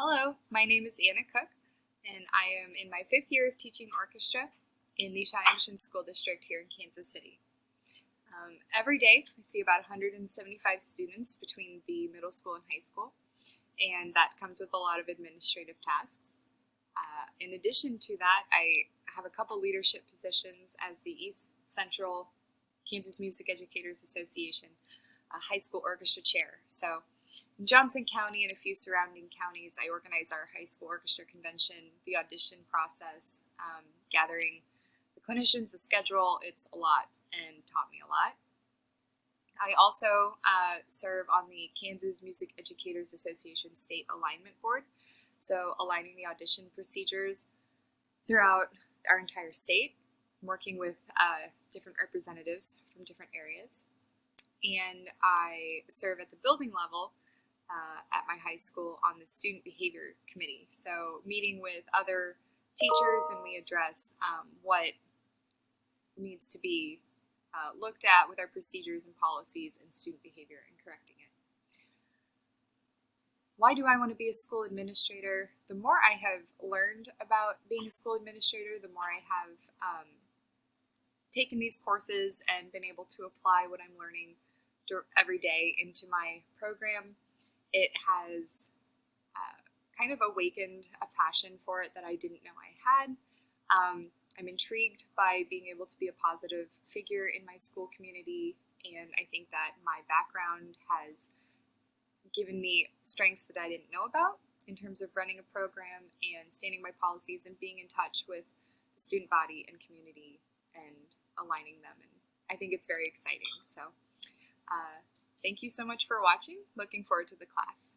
Hello, my name is Anna Cook, and I am in my 5th year of teaching orchestra in the Cheyenne Mission School District here in Kansas City. Every day, I see about 175 students between the middle school and high school, and that comes with a lot of administrative tasks. In addition to that, I have a couple leadership positions as the East Central Kansas Music Educators Association high school orchestra chair. So in Johnson County and a few surrounding counties, I organize our high school orchestra convention, the audition process, gathering the clinicians, the schedule. It's a lot and taught me a lot. I also serve on the Kansas Music Educators Association State Alignment Board, so aligning the audition procedures throughout our entire state, working with different representatives from different areas. And I serve at the building level at my high school on the student behavior committee. So meeting with other teachers, and we address what needs to be looked at with our procedures and policies and student behavior and correcting it. Why do I want to be a school administrator? The more I have learned about being a school administrator, the more I have taken these courses and been able to apply what I'm learning every day into my program. It has kind of awakened a passion for it that I didn't know I had. I'm intrigued by being able to be a positive figure in my school community, and I think that my background has given me strengths that I didn't know about in terms of running a program and standing by policies and being in touch with the student body and community and aligning them. And I think it's very exciting. So thank you so much for watching. Looking forward to the class.